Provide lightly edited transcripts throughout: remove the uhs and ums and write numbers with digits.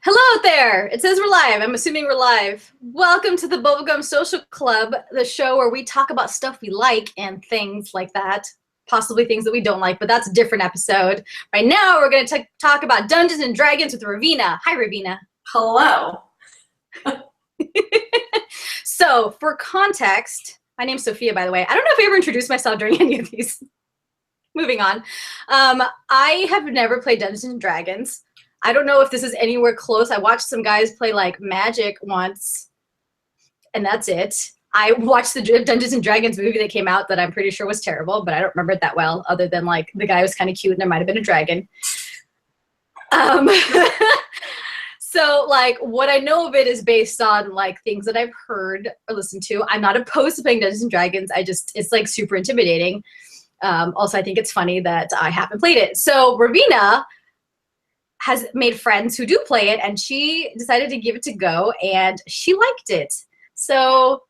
Hello there! It says we're live. I'm assuming we're live. Welcome to the Bubblegum Social Club, the show where we talk about stuff we like and things like that. Possibly things that we don't like, but that's a different episode. Right now, we're going to talk about Dungeons and Dragons with Ravina. Hi, Ravina. Hello. So, for context, my name's Sophia, by the way. I don't know if I ever introduced myself during any of these. Moving on. I have never played Dungeons and Dragons. I don't know if this is anywhere close. I watched some guys play like Magic once, and that's it. I watched the Dungeons and Dragons movie that came out that I'm pretty sure was terrible, but I don't remember it that well, other than like the guy was kind of cute and there might have been a dragon. So like what I know of it is based on like things that I've heard or listened to. I'm not opposed to playing Dungeons and Dragons. It's like super intimidating. Also, I think it's funny that I haven't played it. So Ravina has made friends who do play it, and she decided to give it a go, and she liked it. So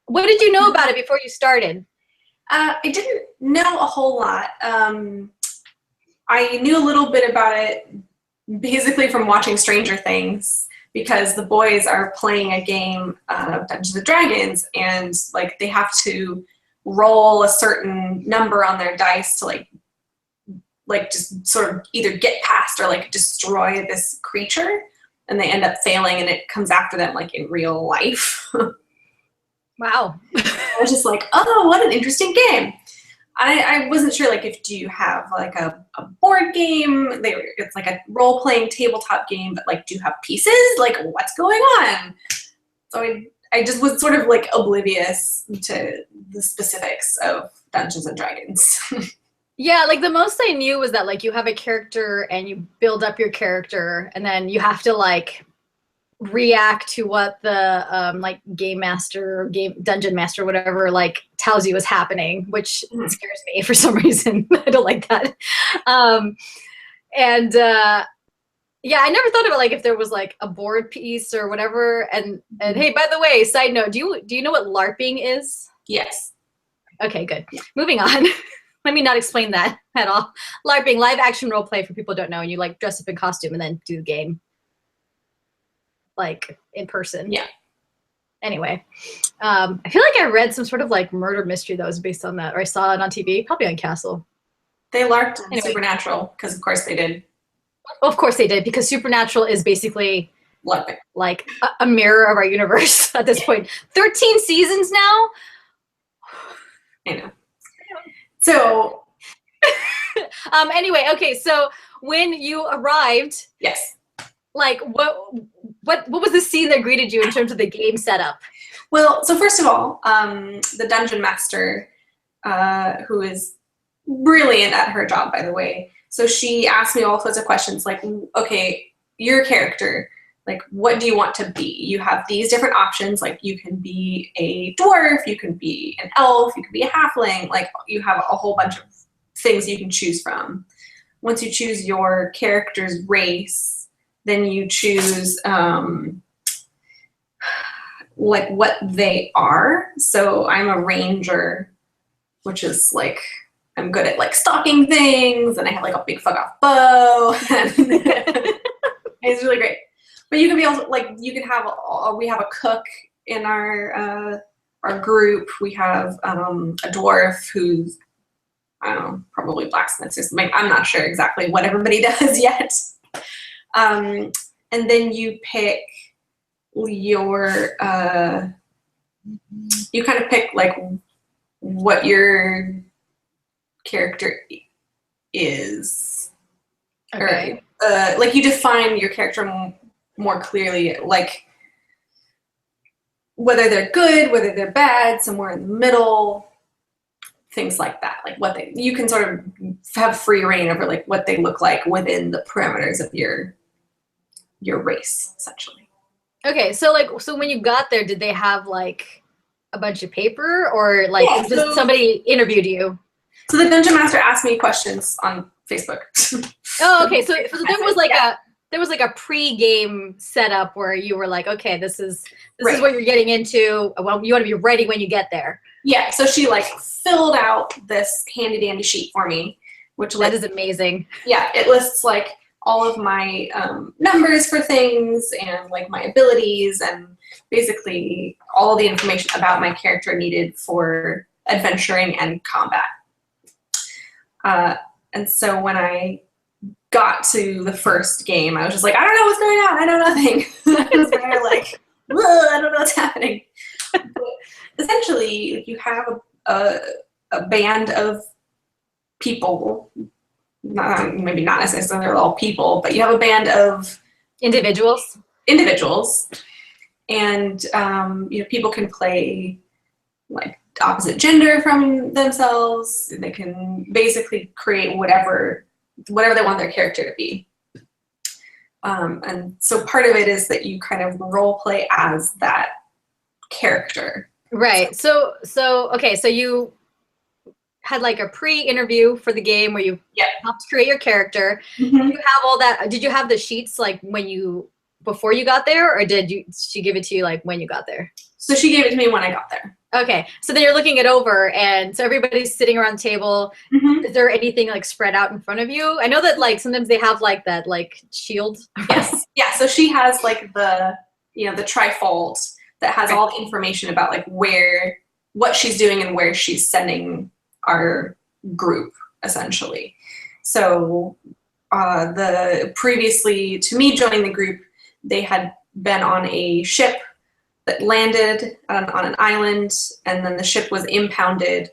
what did you know about it before you started? I didn't know a whole lot. I knew a little bit about it basically from watching Stranger Things, because the boys are playing a game of Dungeons and Dragons, and like they have to roll a certain number on their dice to like just sort of either get past or like destroy this creature, and they end up failing and it comes after them like in real life. Wow. I was just like, oh, what an interesting game. I wasn't sure, like, do you have like a board game? It's like a role-playing tabletop game, but like, do you have pieces? Like, what's going on? So I just was sort of like oblivious to the specifics of Dungeons and Dragons. Yeah, like the most I knew was that like you have a character and you build up your character, and then you have to like react to what the like game master or dungeon master, whatever, like tells you is happening, which scares me for some reason. I don't like that. Yeah, I never thought about like if there was like a board piece or whatever. And hey, by the way, side note, do you know what LARPing is? Yes. Okay, good. Yeah. Moving on. Let me not explain that at all. LARPing, live action role play, for people who don't know, and you like dress up in costume and then do the game like in person. Yeah. Anyway, I feel like I read some sort of like murder mystery that was based on that, or I saw it on TV, probably on Castle. They LARPed on Supernatural, because of course they did. Well, of course they did, because Supernatural is basically LARPing, like a mirror of our universe at this point. 13 seasons now. I know. So, anyway, okay. So when you arrived, yes, like what was the scene that greeted you in terms of the game setup? Well, so first of all, the dungeon master, who is brilliant at her job, by the way. So she asked me all sorts of questions, like, okay, your character, like, what do you want to be? You have these different options, like you can be a dwarf, you can be an elf, you can be a halfling, like you have a whole bunch of things you can choose from. Once you choose your character's race, then you choose like what they are. So I'm a ranger, which is like, I'm good at like stalking things, and I have like a big fuck off bow. It's really great. But you can be also like, you can have we have a cook in our group. We have a dwarf who's, I don't know, probably blacksmith or something. I'm not sure exactly what everybody does yet. And then you pick your you kind of pick like what your character is. Okay. Or, like you define your character more clearly, like whether they're good, whether they're bad, somewhere in the middle, things like that. Like you can sort of have free reign over like what they look like within the parameters of your race, essentially. Okay, so when you got there, did they have like a bunch of paper, or like just somebody interviewed you? So the dungeon master asked me questions on Facebook. Oh, okay. So there was like a pre-game setup where you were like, okay, this is what you're getting into. Well, you want to be ready when you get there. Yeah. So she like filled out this handy dandy sheet for me, which that is amazing. Yeah, it lists like all of my numbers for things and like my abilities and basically all the information about my character needed for adventuring and combat. And so when I got to the first game, I was just like, I don't know what's going on. I know nothing. I was very like, I don't know what's happening. But essentially, you have a band of people, maybe not necessarily they're all people, but you have a band of individuals, and people can play like opposite gender from themselves. They can basically create whatever they want their character to be. And so part of it is that you kind of role play as that character. Right. So okay, so you had like a pre-interview for the game where you helped create your character. Mm-hmm. Did you have all that? Did you have the sheets like before you got there, or did she give it to you like when you got there? So she gave it to me when I got there. Okay, so then you're looking it over, and so everybody's sitting around the table. Mm-hmm. Is there anything like spread out in front of you? I know that like sometimes they have like that like shield. Yes, yeah. So she has like the the trifold that has all the information about like what she's doing and where she's sending our group essentially. So previously to me joining the group, they had been on a ship that landed on an island, and then the ship was impounded,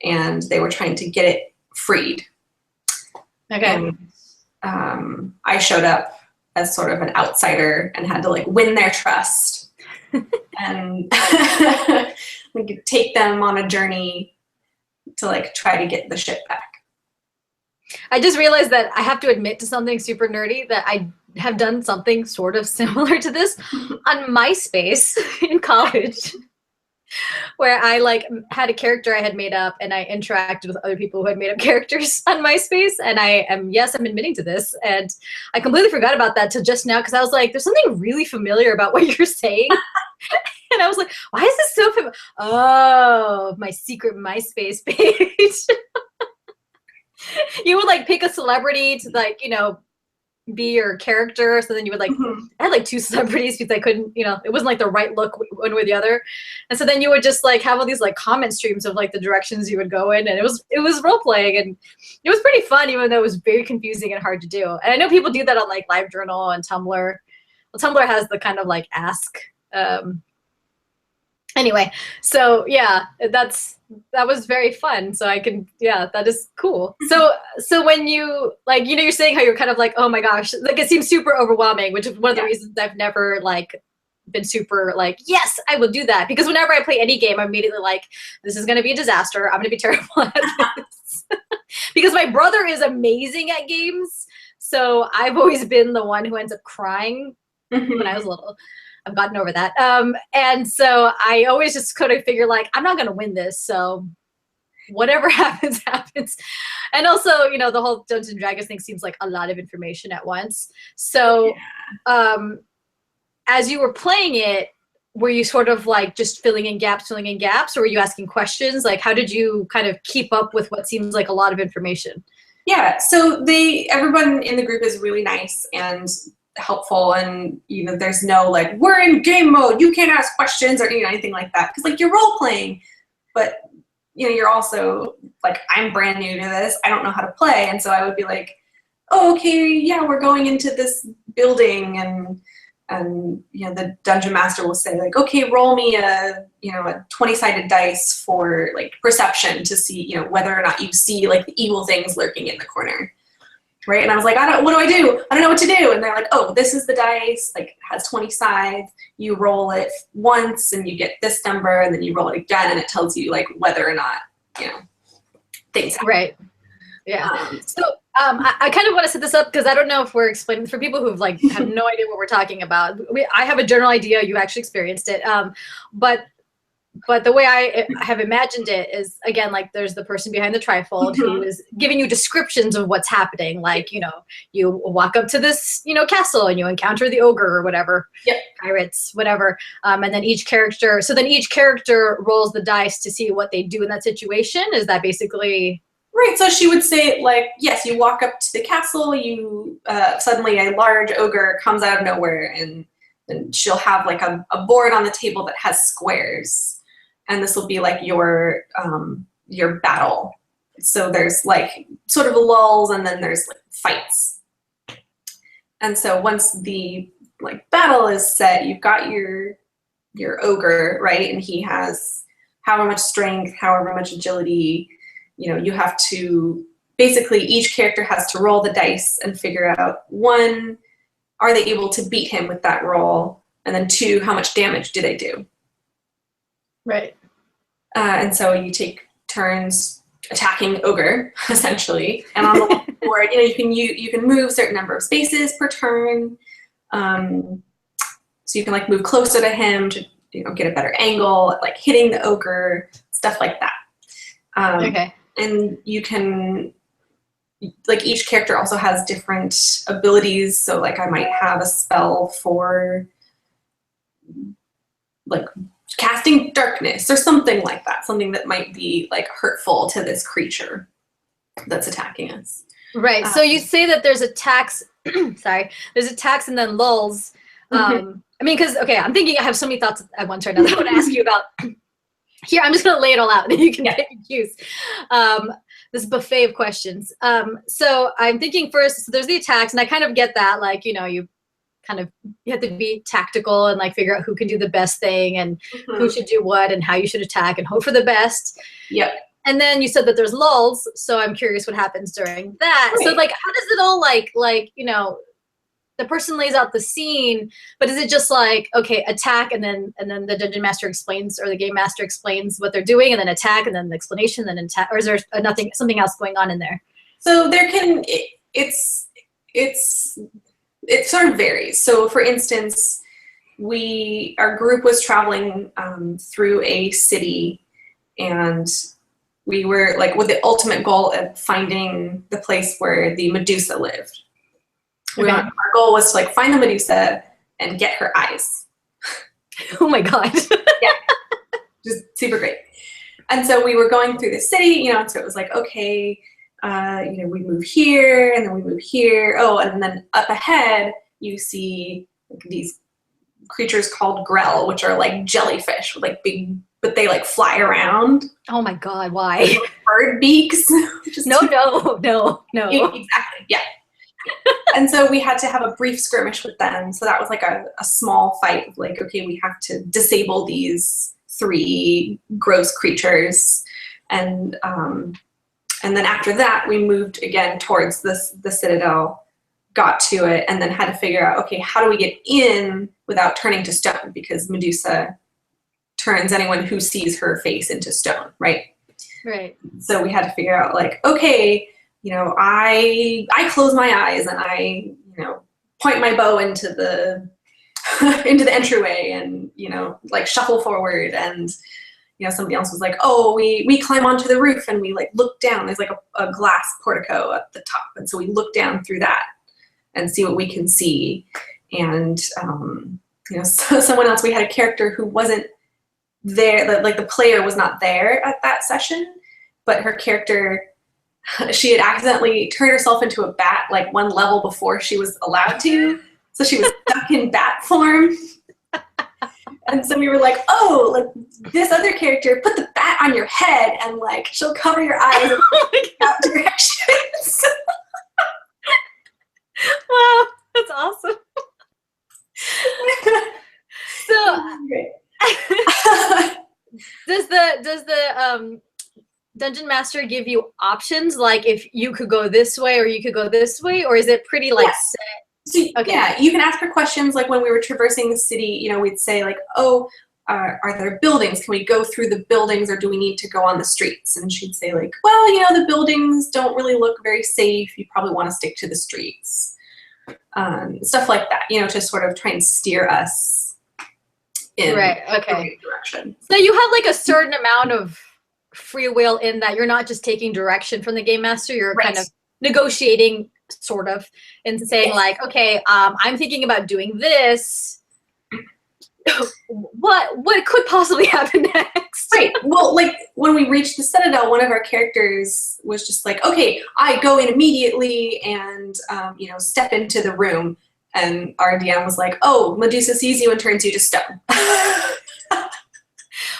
and they were trying to get it freed. Okay. And I showed up as sort of an outsider and had to like win their trust and we could take them on a journey to like try to get the ship back. I just realized that I have to admit to something super nerdy, that I have done something sort of similar to this on MySpace in college, where I like had a character I had made up and I interacted with other people who had made up characters on MySpace. And I'm admitting to this. And I completely forgot about that till just now, because I was like, there's something really familiar about what you're saying. And I was like, why is this so familiar? Oh, my secret MySpace page. You would like pick a celebrity to like, be your character. So then you would like, I had like 2 celebrities because I couldn't, it wasn't like the right look one way or the other. And so then you would just like have all these like comment streams of like the directions you would go in. And it was role playing, and it was pretty fun, even though it was very confusing and hard to do. And I know people do that on like LiveJournal and Tumblr. Well, Tumblr has the kind of like ask. Anyway, so yeah, that was very fun. So I can, that is cool. So when you like, you're saying how you're kind of like, oh my gosh, like it seems super overwhelming, which is one of the reasons I've never like been super like, yes, I will do that. Because whenever I play any game, I'm immediately like, this is going to be a disaster. I'm going to be terrible at this. Because my brother is amazing at games. So I've always been the one who ends up crying when I was little. I've gotten over that. And so I always just kind of figure like, I'm not going to win this. So whatever happens, happens. And also, the whole Dungeons and Dragons thing seems like a lot of information at once. So as you were playing it, were you sort of like just filling in gaps, or were you asking questions? Like, how did you kind of keep up with what seems like a lot of information? Yeah, so everyone in the group is really nice and helpful, and there's no like, we're in game mode, you can't ask questions or anything like that, because like you're role playing, but you're also like, I'm brand new to this, I don't know how to play, and so I would be like, oh, okay, yeah, we're going into this building, and the dungeon master will say like, okay, roll me a 20-sided dice for like perception to see whether or not you see like the evil things lurking in the corner. Right, and I was like, what do I do? I don't know what to do. And they're like, oh, this is the dice, like it has 20 sides. You roll it once and you get this number, and then you roll it again, and it tells you like whether or not things happen. Right. Yeah. So I kind of want to set this up because I don't know if we're explaining for people who've like have no idea what we're talking about. I have a general idea. You actually experienced it, but the way I have imagined it is, again, like there's the person behind the trifold who is giving you descriptions of what's happening. Like, you walk up to this, castle, and you encounter the ogre or whatever, pirates, whatever. And then each character rolls the dice to see what they do in that situation. Is that basically Right, so she would say, like, yes, you walk up to the castle, you suddenly a large ogre comes out of nowhere, and she'll have like a board on the table that has squares, and this will be like your battle. So there's like sort of lulls, and then there's like fights. And so once the like battle is set, you've got your ogre, right, and he has however much strength, however much agility. You know, you have to basically, each character has to roll the dice and figure out, one, are they able to beat him with that roll? And then two, how much damage do they do? Right. And so you take turns attacking ogre, essentially. And on the board, you know, you can move a certain number of spaces per turn. So you can like move closer to him to, you know, get a better angle, like hitting the ogre, stuff like that. Okay. And you can, like, each character also has different abilities. So like I might have a spell for like casting darkness or something like that, something that might be like hurtful to this creature that's attacking us. Right. So you say that there's attacks, sorry, there's attacks and then lulls. I mean, because, okay, I'm thinking I have so many thoughts at one turn that I want to ask you about. Here, I'm just going to lay it all out, and then you can get your cues. This buffet of questions. So I'm thinking first, so there's the attacks, and I kind of get that, like, you know, you have to be tactical and like figure out who can do the best thing and who should do what and how you should attack and hope for the best. Yep. And then you said that there's lulls, so I'm curious what happens during that. Right. So like, how does it all like, you know, the person lays out the scene, but is it just like, okay, attack, and then the dungeon master explains, or the game master explains what they're doing, and then attack, and then the explanation, then attack, or is there something else going on in there? So there can, it sort of varies. So for instance, our group was traveling through a city, and we were like with the ultimate goal of finding the place where the Medusa lived. Okay. Our goal was to like find the Medusa and get her eyes. Oh my God. Yeah, just super great. And so we were going through the city, you know, and so it was like, okay, you know, we move here, and then we move here. Oh, and then up ahead, you see like these creatures called grell, which are like jellyfish with like big, but they like fly around. Oh my God, why? Like bird beaks. No. Exactly, yeah. And so we had to have a brief skirmish with them. So that was like a small fight of like, okay, we have to disable these 3 gross creatures. And then after that, we moved again towards the citadel, got to it, and then had to figure out, okay, how do we get in without turning to stone? Because Medusa turns anyone who sees her face into stone, right? Right. So we had to figure out like, okay, you know, I close my eyes and I, you know, point my bow into the into the entryway, and, you know, like shuffle forward, and, you know, somebody else was like, oh, we climb onto the roof and we like look down. There's like a glass portico at the top, and so we look down through that and see what we can see. And you know, so someone else, we had a character who wasn't there, like the player was not there at that session, but her character, she had accidentally turned herself into a bat like one level before she was allowed to. So she was stuck in bat form. And so we were like, oh, like this other character, put the bat on your head and like she'll cover your eyes and out directions. Wow, that's awesome. So does the dungeon master give you options, like if you could go this way or you could go this way, or is it pretty like set? So, okay. Yeah, you can ask her questions. Like when we were traversing the city, you know, we'd say like, oh, are there buildings? Can we go through the buildings, or do we need to go on the streets? And she'd say like, well, you know, the buildings don't really look very safe. You probably want to stick to the streets. Stuff like that, you know, to sort of try and steer us in the right direction. So you have like a certain amount of free will in that you're not just taking direction from the game master, you're kind of negotiating sort of and saying like, okay, I'm thinking about doing this. what could possibly happen next? Right. Well, like when we reached the Citadel, one of our characters was just like, okay, I go in immediately and, step into the room. And our DM was like, oh, Medusa sees you and turns you to stone.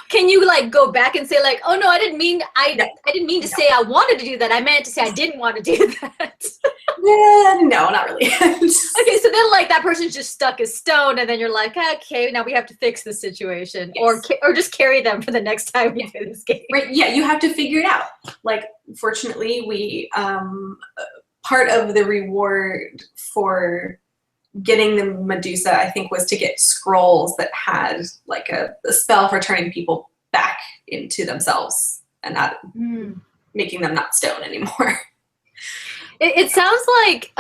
Can you like go back and say like, oh no, I didn't mean to say I wanted to do that. I meant to say I didn't want to do that. Yeah, no, not really. Okay, so then like that person's just stuck as stone, and then you're like, okay, now we have to fix the situation, yes. or just carry them for the next time we play this game. Right? Yeah, you have to figure it out. Like, fortunately, we part of the reward for getting the Medusa, I think, was to get scrolls that had like a spell for turning people back into themselves and not making them not stone anymore. It sounds like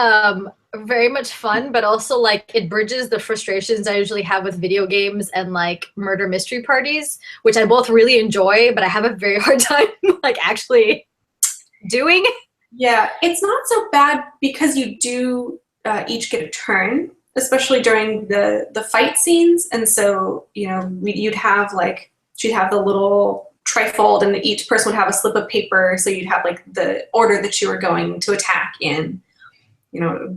very much fun, but also like it bridges the frustrations I usually have with video games and like murder mystery parties, which I both really enjoy, but I have a very hard time like actually doing. Yeah, it's not so bad because you do each get a turn, especially during the fight scenes, and so you'd have like she'd have the little trifold, and each person would have a slip of paper, so you'd have like the order that you were going to attack in.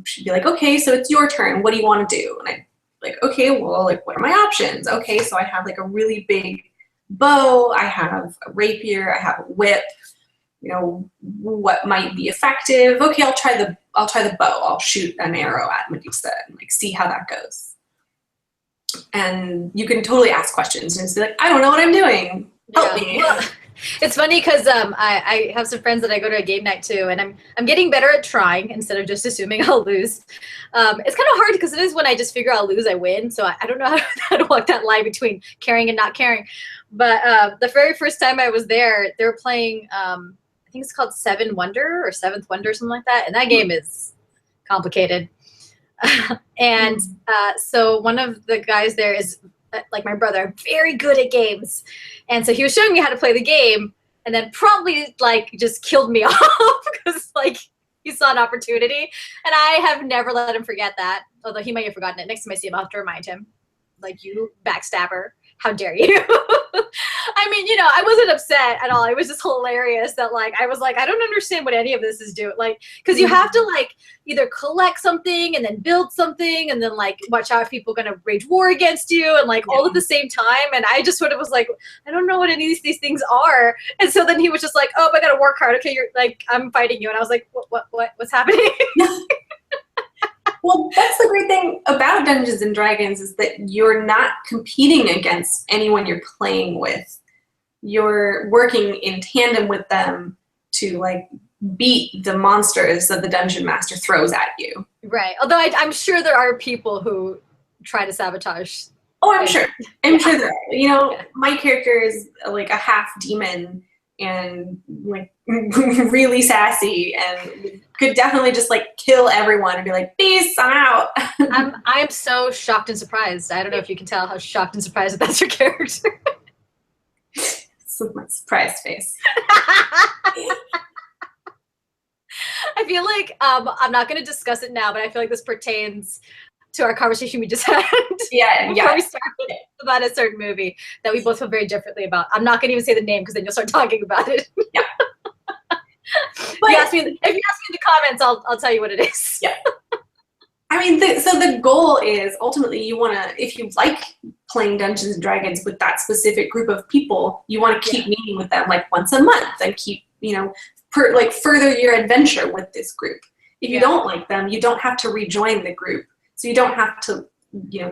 She'd be like, okay, so it's your turn. What do you want to do? And I'd like, okay, well, like, what are my options? Okay, so I have like a really big bow. I have a rapier. I have a whip. What might be effective? Okay, I'll try the bow. I'll shoot an arrow at Medusa and like see how that goes. And you can totally ask questions and just be like, I don't know what I'm doing. Help me. Well, it's funny because I have some friends that I go to a game night to, and I'm getting better at trying instead of just assuming I'll lose. It's kind of hard because it is when I just figure I'll lose, I win. So I don't know how to walk that line between caring and not caring. But the very first time I was there, they were playing, I think it's called Seventh Wonder, something like that. And that game is complicated. And so one of the guys there is like my brother, very good at games. And so he was showing me how to play the game, and then probably like just killed me off because like he saw an opportunity. And I have never let him forget that, although he might have forgotten it. Next time I see him, I'll have to remind him, like, you backstabber, how dare you? I mean, I wasn't upset at all. It was just hilarious that like I was like, I don't understand what any of this is doing. Like, because you have to like either collect something and then build something and then like watch out if people are gonna wage war against you and like all at the same time. And I just sort of was like, I don't know what any of these things are. And so then he was just like, oh, I gotta work hard. Okay, you're like, I'm fighting you. And I was like, what's happening? Well, that's the great thing about Dungeons and Dragons is that you're not competing against anyone you're playing with. You're working in tandem with them to like beat the monsters that the dungeon master throws at you. Right. Although I'm sure there are people who try to sabotage. Oh, I'm sure. I'm sure there are. My character is like a half demon and like really sassy and could definitely just like kill everyone and be like, peace, I'm out. I'm so shocked and surprised. I don't know if you can tell how shocked and surprised that that's your character. It's my surprised face. I feel like I'm not going to discuss it now, but I feel like this pertains to our conversation we just had. Before we started about a certain movie that we both feel very differently about. I'm not going to even say the name because then you'll start talking about it. Yeah. But if you ask me in the comments, I'll tell you what it is. Yeah. I mean, so the goal is ultimately you want to, if you like playing Dungeons and Dragons with that specific group of people, you want to keep meeting with them like once a month and keep, further your adventure with this group. If you don't like them, you don't have to rejoin the group. So you don't have to,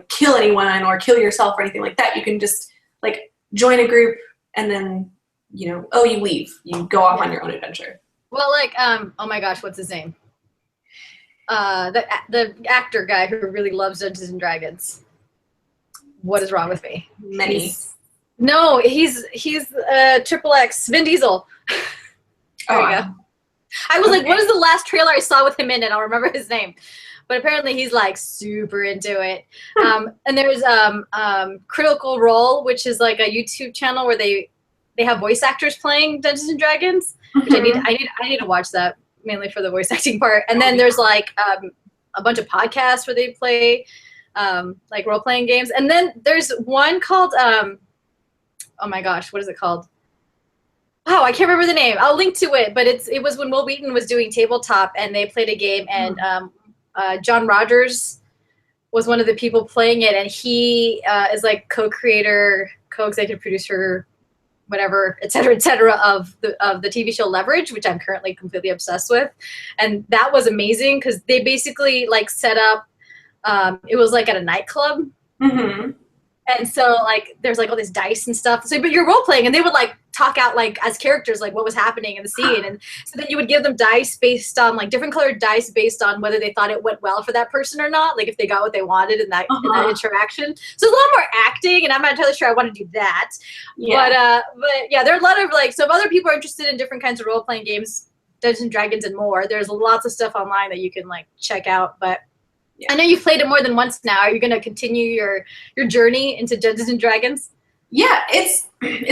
kill anyone or kill yourself or anything like that. You can just like join a group and then, you leave. You go off on your own adventure. Well, like, oh my gosh, what's his name? The actor guy who really loves Dungeons and Dragons. What is wrong with me? He's Triple X, Vin Diesel. There you go. I was like, what is the last trailer I saw with him in it? I'll remember his name. But apparently he's like super into it. And there's Critical Role, which is like a YouTube channel where they have voice actors playing Dungeons and Dragons. Which I need to watch that mainly for the voice acting part. And then there's like a bunch of podcasts where they play like role-playing games. And then there's one called, oh my gosh, what is it called? Oh, I can't remember the name. I'll link to it, but it was when Will Wheaton was doing tabletop and they played a game, and John Rogers was one of the people playing it, and he is like co-creator, co-executive producer, whatever, et cetera, of the TV show Leverage, which I'm currently completely obsessed with. And that was amazing because they basically like set up, it was like at a nightclub. Mm-hmm. And so like there's like all these dice and stuff. So but you're role playing, and they would like talk out like as characters like what was happening in the scene. And so then you would give them dice based on like different colored dice based on whether they thought it went well for that person or not, like if they got what they wanted in that interaction. So it's a lot more acting, and I'm not entirely sure I want to do that. Yeah. But yeah, there are a lot of like, so if other people are interested in different kinds of role playing games, Dungeons and Dragons and more, there's lots of stuff online that you can like check out. But I know you've played it more than once now. Are you going to continue your journey into Dungeons and Dragons? Yeah, it's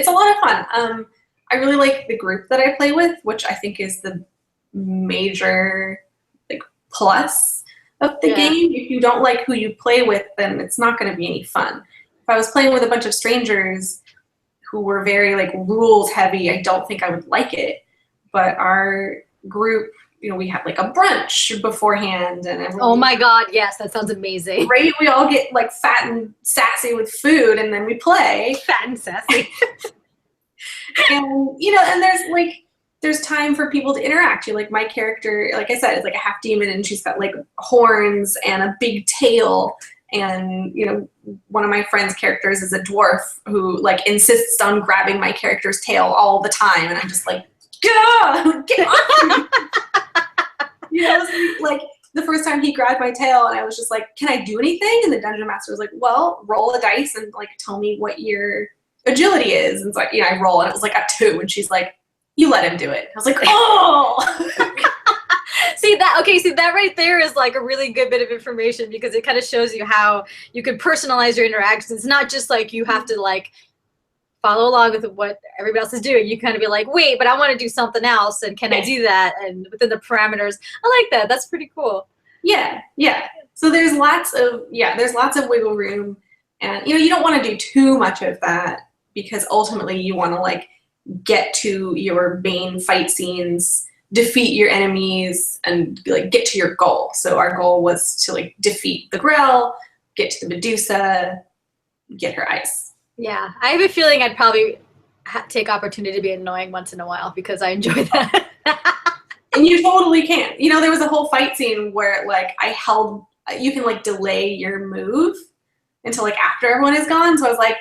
a lot of fun. I really like the group that I play with, which I think is the major like plus of the game. If you don't like who you play with, then it's not going to be any fun. If I was playing with a bunch of strangers who were very like rules heavy, I don't think I would like it. But our group, you know, we have like a brunch beforehand, and oh my god, yes, that sounds amazing. Right, we all get like fat and sassy with food, and then we play. Fat and sassy. And you know, and there's time for people to interact. You like my character, like I said, is like a half demon, and she's got like horns and a big tail. And you know, one of my friend's characters is a dwarf who like insists on grabbing my character's tail all the time, and I'm just like, get off! You know, like the first time he grabbed my tail, and I was just like, can I do anything? And the dungeon master was like, well, roll a dice and like tell me what your agility is. And it's like, yeah, I roll, and it was like a 2, and she's like, you let him do it. I was like, oh. See that right there is like a really good bit of information, because it kind of shows you how you can personalize your interactions. It's not just like you have to like follow along with what everybody else is doing. You kind of be like, wait, but I want to do something else, and can I do that? And within the parameters, I like that. That's pretty cool. Yeah. So there's lots of wiggle room, and you know, you don't want to do too much of that, because ultimately you want to like get to your main fight scenes, defeat your enemies, and like get to your goal. So our goal was to like defeat the Grell, get to the Medusa, get her ice. Yeah, I have a feeling I'd probably take opportunity to be annoying once in a while, because I enjoy that. And you totally can. You know, there was a whole fight scene where like you can like delay your move until like after everyone is gone. So I was like,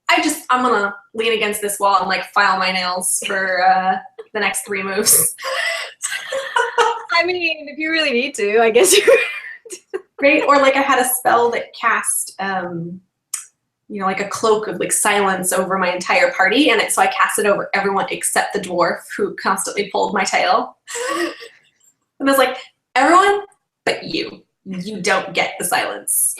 I'm gonna lean against this wall and like file my nails for the next 3 moves. I mean, if you really need to, I guess you right? Or like I had a spell that cast you know, like a cloak of like silence over my entire party, and so I cast it over everyone except the dwarf, who constantly pulled my tail. And I was like, everyone but you don't get the silence.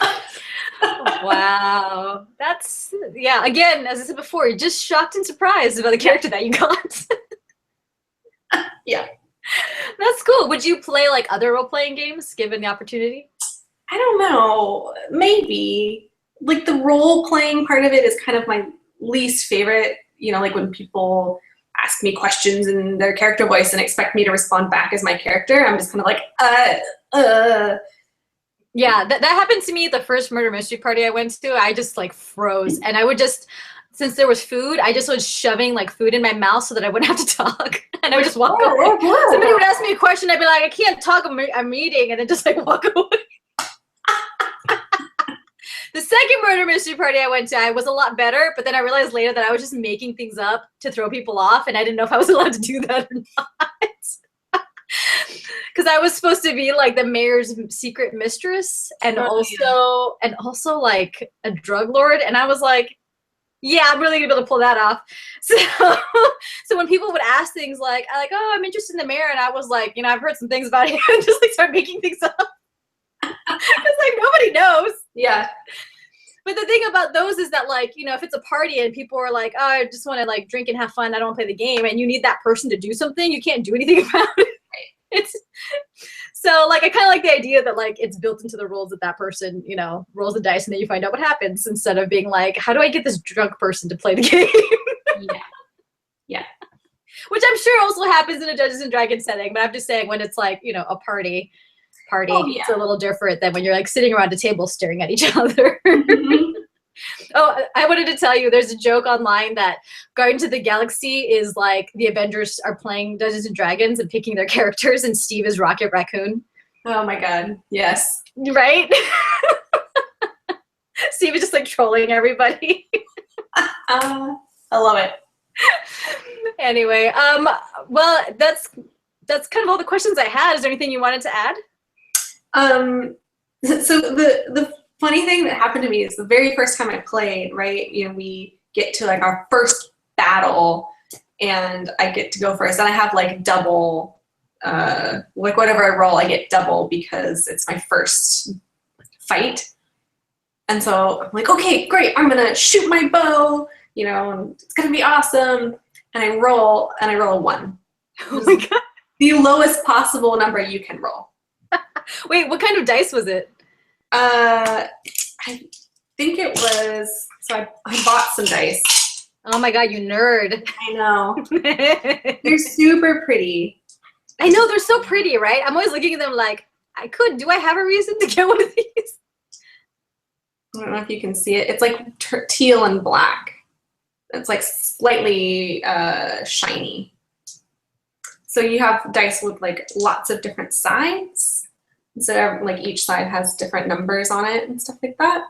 Wow, that's, yeah, again, as I said before, you're just shocked and surprised about the character that you got. Yeah, that's cool. Would you play like other role-playing games given the opportunity? I don't know, maybe. Like the role-playing part of it is kind of my least favorite. You know, like when people ask me questions in their character voice and expect me to respond back as my character, I'm just kind of like, Yeah, that happened to me the first murder mystery party I went to. I just like froze, and I would just, since there was food, I just was shoving like food in my mouth so that I wouldn't have to talk, and I would just walk away. Somebody would ask me a question, I'd be like, I can't talk, I'm eating, and then just like walk away. The second murder mystery party I went to, I was a lot better, but then I realized later that I was just making things up to throw people off, and I didn't know if I was allowed to do that or not. Because I was supposed to be like the mayor's secret mistress, and also like a drug lord, and I was like, yeah, I'm really gonna be able to pull that off. So when people would ask things like, oh, I'm interested in the mayor, and I was like, you know, I've heard some things about him, and just like start making things up. It's like nobody knows. Yeah. But the thing about those is that, like, you know, if it's a party and people are like, oh, I just want to like drink and have fun, I don't want to play the game, and you need that person to do something, you can't do anything about it. So like I kind of like the idea that like it's built into the rules that that person, you know, rolls the dice and then you find out what happens instead of being like, how do I get this drunk person to play the game? Yeah. Yeah. Which I'm sure also happens in a Dungeons and Dragons setting, but I'm just saying when it's like, you know, a party, Oh, yeah. it's a little different than when you're like sitting around a table staring at each other. Mhm. Oh, I wanted to tell you, there's a joke online that Guardians of the Galaxy is like the Avengers are playing Dungeons and Dragons and picking their characters, and Steve is Rocket Raccoon. Oh my God. Yes. Right? Steve is just like trolling everybody. I love it. Anyway, well, that's kind of all the questions I had. Is there anything you wanted to add? So the funny thing that happened to me is the very first time I played, right? You know, we get to like our first battle and I get to go first and I have like double, like whatever I roll, I get double because it's my first fight. And so I'm like, okay, great. I'm going to shoot my bow, you know, and it's going to be awesome. And I roll a 1. Oh my God. The lowest possible number you can roll. Wait, what kind of dice was it? I think it was, so I bought some dice. Oh my God, you nerd. I know. They're super pretty. I know, they're so pretty, right? I'm always looking at them like, do I have a reason to get one of these? I don't know if you can see it. It's like teal and black. It's like slightly shiny. So you have dice with like lots of different sides. So like each side has different numbers on it and stuff like that.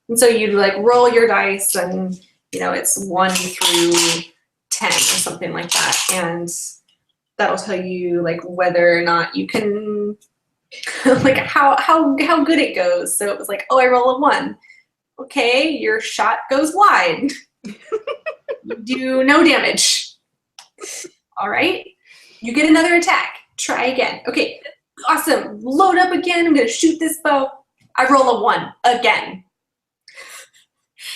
And so you like roll your dice and, you know, it's 1 through 10 or something like that. And that'll tell you like whether or not you can, like how good it goes. So it was like, oh, I roll a 1. Okay, your shot goes wide. You do no damage. All right, you get another attack. Try again. Okay, awesome. Load up again. I'm gonna shoot this bow. I roll a 1 again.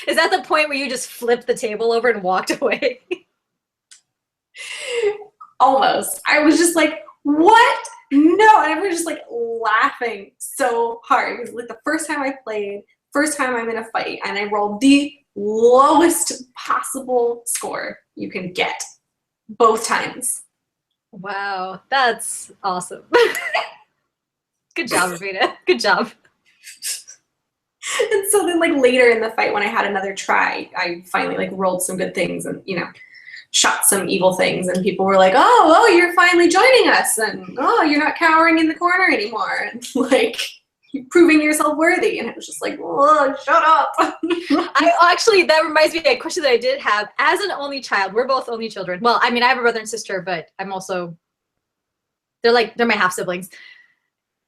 Is that the point where you just flipped the table over and walked away? Almost. I was just like, what? No, and everyone was just like laughing so hard. It was like the first time I played, first time I'm in a fight, and I rolled the lowest possible score you can get both times. Wow, that's awesome. Good job, Ravina. Good job. And so then like later in the fight when I had another try, I finally like rolled some good things and, you know, shot some evil things and people were like, oh, you're finally joining us and oh, you're not cowering in the corner anymore and like you're proving yourself worthy. And it was just like, whoa, shut up. Actually, that reminds me of a question that I did have. As an only child, we're both only children. Well, I mean, I have a brother and sister, but I'm also, they're my half siblings.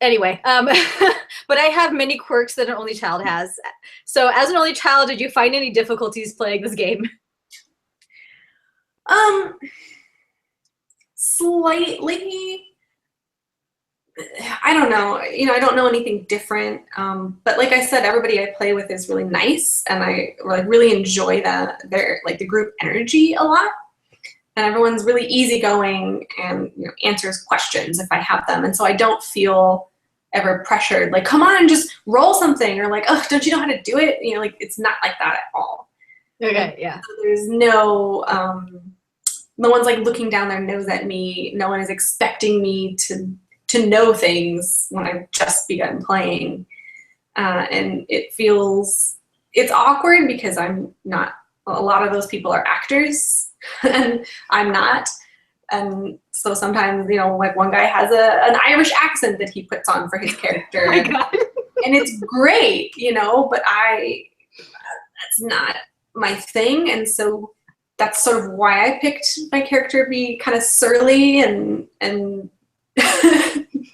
Anyway, but I have many quirks that an only child has. So as an only child, did you find any difficulties playing this game? Slightly. I don't know. You know, I don't know anything different. But like I said, everybody I play with is really nice, and I like really enjoy their like the group energy a lot. And everyone's really easygoing and, you know, answers questions if I have them, and so I don't feel ever pressured. Like, come on, just roll something, or like, oh, don't you know how to do it? You know, like it's not like that at all. Okay, yeah. So there's no one's like looking down their nose at me. No one is expecting me to know things when I've just begun playing. And it's awkward because I'm not, a lot of those people are actors and I'm not. And so sometimes, you know, like one guy has an Irish accent that he puts on for his character. Oh my God. And it's great, you know, but that's not my thing. And so that's sort of why I picked my character to be kind of surly and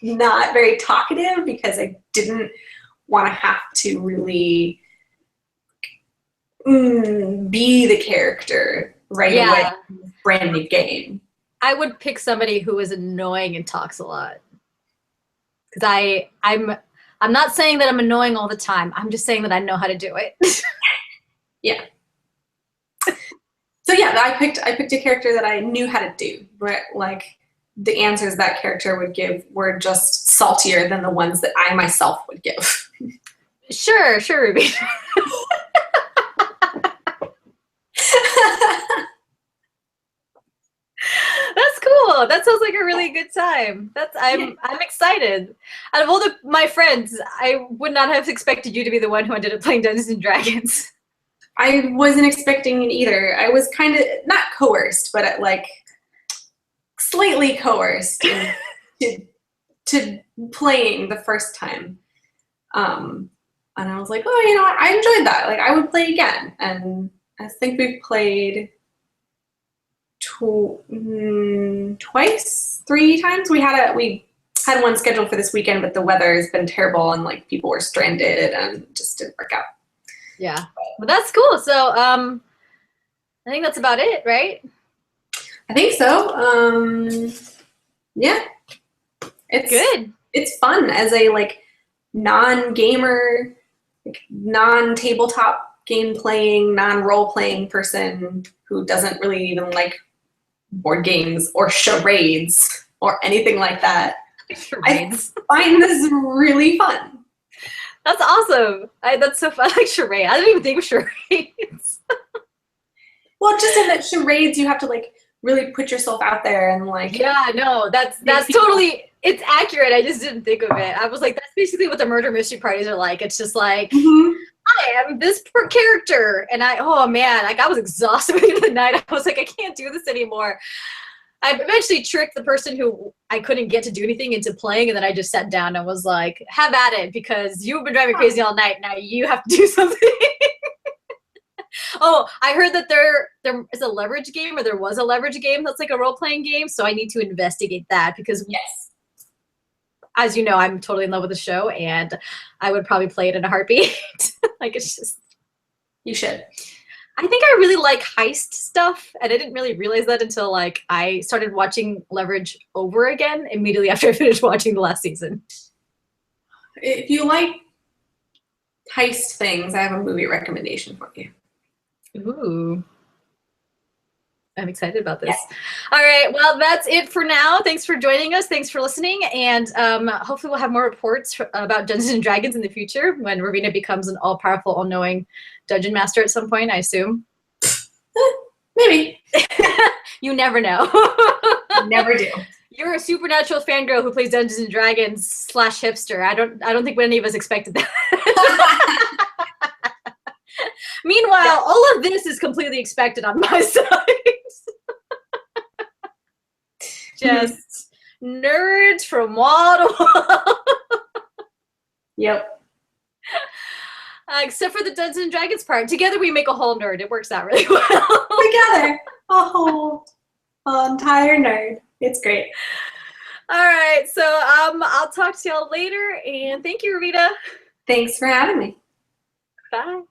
not very talkative, because I didn't want to have to really be the character right away in this brand new game. I would pick somebody who is annoying and talks a lot. Because I'm not saying that I'm annoying all the time. I'm just saying that I know how to do it. Yeah. So yeah, I picked a character that I knew how to do, right? Like the answers that character would give were just saltier than the ones that I myself would give. Sure, Ruby. That's cool. That sounds like a really good time. I'm excited. Out of all my friends, I would not have expected you to be the one who ended up playing Dungeons and Dragons. I wasn't expecting it either. I was kind of not coerced, but like slightly coerced to playing the first time. And I was like, oh, you know what? I enjoyed that. Like, I would play again. And I think we've played twice, 3 times. We had one scheduled for this weekend, but the weather has been terrible and like people were stranded and it just didn't work out. Yeah, well, that's cool. So I think that's about it, right? I think so. Yeah, it's good. It's fun as a like non-gamer, like, non-tabletop game playing, non-role playing person who doesn't really even like board games or charades or anything like that. Charades. I find this really fun. That's awesome. That's so fun. I like charades. I didn't even think of charades. Well, just in that charades, you have to like really put yourself out there and like. Yeah, no, that's totally. It's accurate. I just didn't think of it. I was like, that's basically what the murder mystery parties are like. It's just like, I am this character, and oh man, like I was exhausted by the end of the night. I was like, I can't do this anymore. I eventually tricked the person who I couldn't get to do anything into playing, and then I just sat down and was like, have at it, because you've been driving me crazy all night. Now you have to do something. Oh, I heard that there is a leverage game, or there was a leverage game that's like a role-playing game, so I need to investigate that, because yes, as you know, I'm totally in love with the show, and I would probably play it in a heartbeat. Like, it's just... You should. I think I really like heist stuff, and I didn't really realize that until like I started watching Leverage over again immediately after I finished watching the last season. If you like heist things, I have a movie recommendation for you. Ooh. I'm excited about this. Yes. All right, well, that's it for now. Thanks for joining us. Thanks for listening, and hopefully we'll have more reports about Dungeons and Dragons in the future when Ravina becomes an all-powerful, all-knowing dungeon master at some point, I assume. Maybe. You never know. Never do. You're a supernatural fangirl who plays Dungeons and Dragons / hipster. I don't think any of us expected that. Meanwhile, yeah, all of this is completely expected on my side. Just nerds from wall to wall. Yep. Except for the Dungeons and Dragons part. Together we make a whole nerd. It works out really well. Together. A whole entire nerd. It's great. All right. So I'll talk to y'all later. And thank you, Ravina. Thanks for having me. Bye.